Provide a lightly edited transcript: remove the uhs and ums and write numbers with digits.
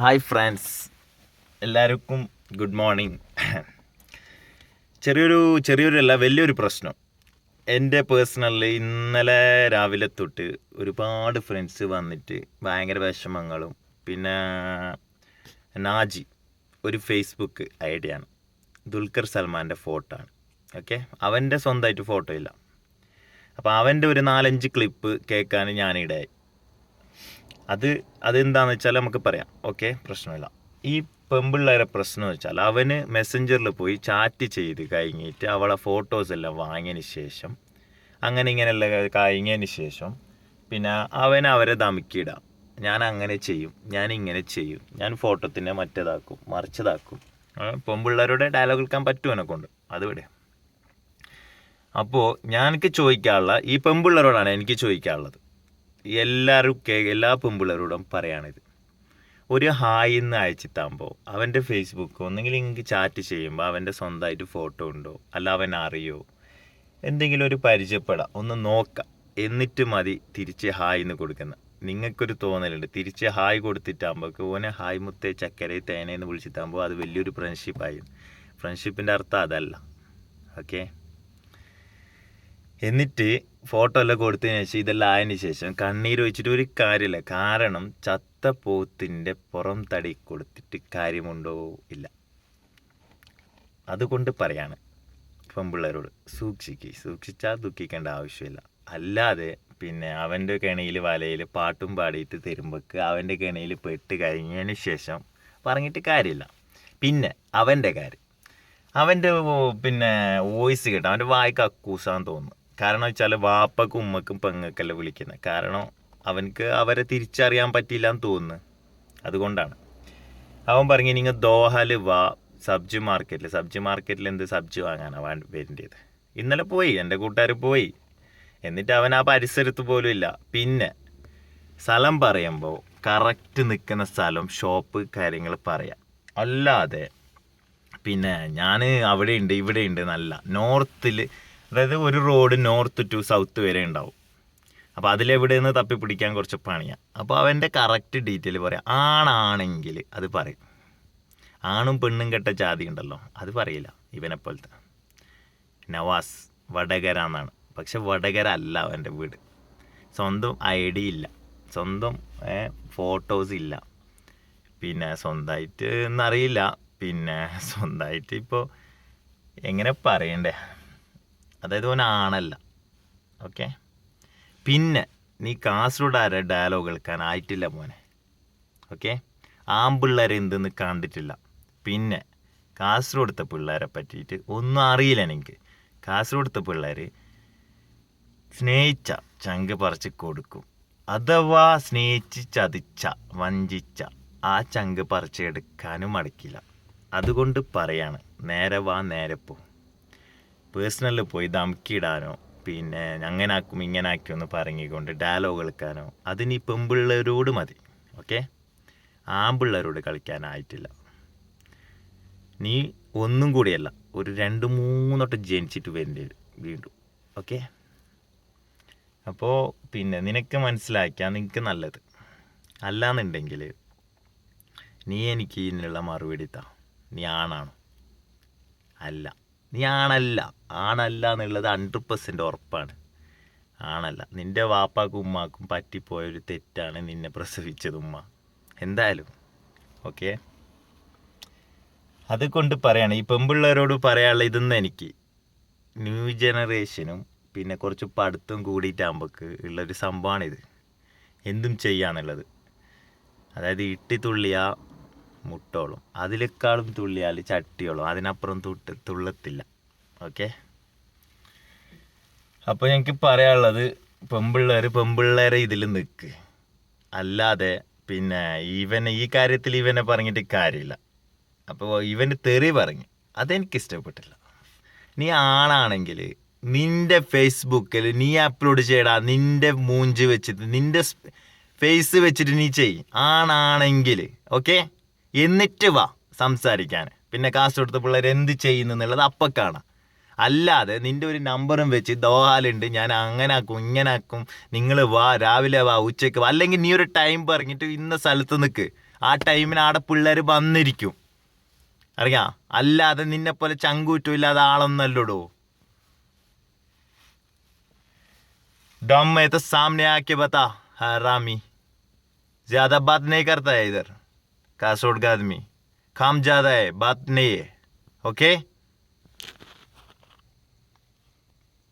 Hi friends, എല്ലാവർക്കും good morning. ചെറിയൊരല്ല വലിയൊരു പ്രശ്നം. എൻ്റെ പേഴ്സണലി ഇന്നലെ രാവിലെ തൊട്ട് ഒരുപാട് ഫ്രണ്ട്സ് വന്നിട്ട് ഭയങ്കര വിഷമങ്ങളും, പിന്നെ നാജി ഒരു ഫേസ്ബുക്ക് ഐഡിയ ആണ്, ദുൽഖർ സൽമാൻ്റെ ഫോട്ടോ ആണ്. ഓക്കെ, അവൻ്റെ സ്വന്തമായിട്ട് ഫോട്ടോ ഇല്ല. അപ്പോൾ അവൻ്റെ ഒരു 4-5 ക്ലിപ്പ് കേൾക്കാൻ ഞാനിടയായി. അതെന്താണെന്ന് വെച്ചാൽ നമുക്ക് പറയാം. ഓക്കെ, പ്രശ്നമില്ല. ഈ പെമ്പിള്ളേരെ പ്രശ്നം എന്ന് വെച്ചാൽ അവന് മെസ്സഞ്ചറിൽ പോയി ചാറ്റ് ചെയ്ത് കഴിഞ്ഞിട്ട് അവളെ ഫോട്ടോസ് എല്ലാം വാങ്ങിയതിന് ശേഷം അങ്ങനെ ഇങ്ങനെയുള്ള കഴിഞ്ഞതിന് ശേഷം പിന്നെ അവരെ ധമിക്കിയിടാം. ഞാൻ അങ്ങനെ ചെയ്യും, ഞാൻ ഇങ്ങനെ ചെയ്യും, ഞാൻ ഫോട്ടോത്തിനെ മറ്റേതാക്കും മറിച്ചതാക്കും. പെമ്പിള്ളേരുടെ ഡയലോഗ് കേൾക്കാൻ പറ്റും എന്നെക്കൊണ്ട്, അതുവിടെ. അപ്പോൾ എനിക്ക് ചോദിക്കാനുള്ള ഈ പെമ്പിള്ളേരോടാണ് എനിക്ക് ചോദിക്കാനുള്ളത്. എല്ലാ പെമ്പിള്ളേരോടും പറയാണിത്. ഒരു ഹായ് എന്ന് അയച്ചിട്ടാകുമ്പോൾ അവൻ്റെ ഫേസ്ബുക്ക് ഒന്നെങ്കിൽ എനിക്ക് ചാറ്റ് ചെയ്യുമ്പോൾ അവൻ്റെ സ്വന്തമായിട്ട് ഫോട്ടോ ഉണ്ടോ, അല്ല അവൻ അറിയോ, എന്തെങ്കിലും ഒരു പരിചയപ്പെടാം, ഒന്ന് നോക്കാം. എന്നിട്ട് മതി തിരിച്ച് ഹായ് എന്ന് കൊടുക്കുന്നത്. നിങ്ങൾക്കൊരു തോന്നലുണ്ട് തിരിച്ച് ഹായ് കൊടുത്തിട്ടാകുമ്പോൾ ഓനെ ഹായ് മുത്തേ ചക്കര തേനയെന്ന് വിളിച്ചിട്ടാകുമ്പോൾ അത് വലിയൊരു ഫ്രണ്ട്ഷിപ്പായി. ഫ്രണ്ട്ഷിപ്പിൻ്റെ അർത്ഥം അതല്ല. ഓക്കെ, എന്നിട്ട് ഫോട്ടോ എല്ലാം കൊടുത്തതിന് ശേഷം ഇതെല്ലാം ആയതിന് ശേഷം കണ്ണീര് വെച്ചിട്ട് ഒരു കാര്യമില്ല. കാരണം ചത്ത പോത്തിൻ്റെ പുറം തടി കൊടുത്തിട്ട് കാര്യമുണ്ടോ? ഇല്ല. അതുകൊണ്ട് പറയാണ് പെമ്പിള്ളേരോട്, സൂക്ഷിച്ചാൽ ദുഃഖിക്കേണ്ട ആവശ്യമില്ല. അല്ലാതെ പിന്നെ അവൻ്റെ കെണിയിൽ വലയിൽ പാട്ടും പാടിയിട്ട് തരുമ്പോൾക്ക് അവൻ്റെ കെണിയിൽ പെട്ട് കഴിഞ്ഞതിന് ശേഷം പറഞ്ഞിട്ട് കാര്യമില്ല. പിന്നെ അവൻ്റെ കാര്യം, അവൻ്റെ പിന്നെ വോയിസ് കേട്ടോ, അവൻ്റെ വായിക്ക് അക്കൂസാന്ന് തോന്നുന്നു. കാരണം വെച്ചാൽ വാപ്പക്കും ഉമ്മക്കും പെങ്ങൾക്കല്ല വിളിക്കുന്നത്. കാരണം അവനക്ക് അവരെ തിരിച്ചറിയാൻ പറ്റില്ല എന്ന് തോന്നുന്നു. അതുകൊണ്ടാണ് അവൻ പറഞ്ഞു, നിങ്ങൾ ദോഹയിൽ വാ, സബ്ജി മാർക്കറ്റിൽ എന്ത് സബ്ജി വാങ്ങാനാണ് വരേണ്ടത്. ഇന്നലെ പോയി, എൻ്റെ കൂട്ടുകാർ പോയി. എന്നിട്ട് അവൻ ആ പരിസരത്ത് പോലും ഇല്ല. പിന്നെ സ്ഥലം പറയുമ്പോൾ കറക്റ്റ് നിൽക്കുന്ന സ്ഥലം, ഷോപ്പ്, കാര്യങ്ങൾ പറയാം. അല്ലാതെ പിന്നെ ഞാൻ അവിടെ ഉണ്ട് ഇവിടെ ഉണ്ട് എന്നല്ല. നോർത്തിൽ, അതായത് ഒരു റോഡ് നോർത്ത് ടു സൗത്ത് വരെ ഉണ്ടാവും. അപ്പോൾ അതിലെവിടെയെന്ന് തപ്പി പിടിക്കാൻ കുറച്ച് പണിയാണ്. അപ്പോൾ അവൻ്റെ കറക്റ്റ് ഡീറ്റെയിൽ പറയാം. ആണാണെങ്കിൽ അത് പറയും. ആണും പെണ്ണും കെട്ട ജാതി ഉണ്ടല്ലോ, അത് പറയില്ല. ഇവനെപ്പോലത്തെ നവാസ് വടകര എന്നാണ്. പക്ഷെ വടകര അല്ല അവൻ്റെ വീട്. സ്വന്തം ID ഇല്ല, സ്വന്തം ഫോട്ടോസ് ഇല്ല, പിന്നെ സ്വന്തമായിട്ട് എന്നറിയില്ല. പിന്നെ സ്വന്തമായിട്ട് ഇപ്പോൾ എങ്ങനെ പറയണ്ടേ, അതായത് ഓൻ ആണല്ല. ഓക്കെ, പിന്നെ നീ കാസർഗോഡ് ഡയലോഗ് കേൾക്കാനായിട്ടില്ല മോനെ. ഓക്കെ, ആമ്പിള്ളേരെ എന്തെന്ന് കണ്ടിട്ടില്ല. പിന്നെ കാസർഗോഡത്തെ പിള്ളേരെ പറ്റിയിട്ട് ഒന്നും അറിയില്ല എനിക്ക്. കാസർഗോഡത്തെ പിള്ളേർ സ്നേഹിച്ച ചങ്ക് പറിച്ച് കൊടുക്കും. അഥവാ സ്നേഹിച്ച് ചതിച്ച വഞ്ചിച്ച ആ ചങ്ക് പറിച്ചെടുക്കാനും മടക്കില്ല. അതുകൊണ്ട് പറയാണ്, നേരെ വാ നേരെ പോ. പേഴ്സണലിൽ പോയി ധമക്കിയിടാനോ പിന്നെ അങ്ങനെ ആക്കും ഇങ്ങനെ ആക്കും എന്ന് പറഞ്ഞുകൊണ്ട് ഡയലോഗ് കളിക്കാനോ അതിന് ഈ പെമ്പിള്ളേരോട് മതി. ഓക്കെ, ആമ്പിള്ളേരോട് കളിക്കാനായിട്ടില്ല. നീ ഒന്നും കൂടിയല്ല, ഒരു 2-3 വട്ടം ജനിച്ചിട്ട് വരേണ്ടി വരും വീണ്ടും. ഓക്കെ, അപ്പോൾ പിന്നെ നിനക്ക് മനസ്സിലാക്കിയാൽ നിനക്ക് നല്ലത്. അല്ലാന്നുണ്ടെങ്കിൽ നീ എനിക്ക് ഇതിനുള്ള മറുപടി താ. നീ ആണാണോ? അല്ല, നീ ആണല്ല എന്നുള്ളത് 100% ഉറപ്പാണ്. ആണല്ല. നിൻ്റെ വാപ്പാക്കും ഉമ്മാക്കും പറ്റിപ്പോയൊരു തെറ്റാണ് നിന്നെ പ്രസവിച്ചത് ഉമ്മ, എന്തായാലും. ഓക്കെ, അതുകൊണ്ട് പറയാണ് ഈ പെമ്പിള്ളേരോട് പറയാനുള്ള ഇതൊന്നും എനിക്ക് ന്യൂ ജനറേഷനും പിന്നെ കുറച്ച് പഠിത്തം കൂടിയിട്ടാകുമ്പോൾക്ക് ഉള്ളൊരു സംഭവമാണിത്. എന്തും ചെയ്യാന്നുള്ളത്. അതായത് ഇട്ടി തുള്ളിയാ മുട്ടോളും, അതിലേക്കാളും തുള്ളിയാൽ ചട്ടിയോളും, അതിനപ്പുറം തുള്ളത്തില്ല. ഓക്കെ, അപ്പോൾ എനിക്ക് പറയാനുള്ളത് പെമ്പിള്ളേരെ ഇതിൽ നിൽക്ക്. അല്ലാതെ പിന്നെ ഈ കാര്യത്തിൽ ഇവനെ പറഞ്ഞിട്ട് കാര്യമില്ല. അപ്പോൾ ഇവന് തെറി പറഞ്ഞ് അതെനിക്കിഷ്ടപ്പെട്ടില്ല. നീ ആണാണെങ്കിൽ നിൻ്റെ ഫേസ്ബുക്കിൽ നീ അപ്ലോഡ് ചെയ്യടാ, നിൻ്റെ മൂഞ്ച് വെച്ചിട്ട് നിൻ്റെ ഫേസ് വെച്ചിട്ട് നീ ചെയ്. ആണാണെങ്കിൽ ഓക്കെ, എന്നിട്ട് വാ സംസാരിക്കാൻ. പിന്നെ കാശ് കൊടുത്ത പിള്ളേർ എന്ത് ചെയ്യുന്നു എന്നുള്ളത് അപ്പം കാണാം. അല്ലാതെ നിൻ്റെ ഒരു നമ്പറും വെച്ച് ദോഹാലുണ്ട്, ഞാൻ അങ്ങനെ ആക്കും ഇങ്ങനെ ആക്കും, നിങ്ങൾ വാ, രാവിലെ വാ, ഉച്ചയ്ക്ക് വാ, അല്ലെങ്കിൽ നീ ഒരു ടൈം പറഞ്ഞിട്ട് ഇന്ന സ്ഥലത്ത് നിൽക്ക്, ആ ടൈമിന് ആടെ പിള്ളേർ വന്നിരിക്കും, അറിയാം. അല്ലാതെ നിന്നെ പോലെ ചങ്കൂറ്റും ഇല്ലാതെ ആളൊന്നല്ലടോ. दम है तो सामने आके बता हरामी. ज्यादा बात नहीं करता है इधर कासोड़ का आदमी. काम ज्यादा है, बात नहीं है. ओके.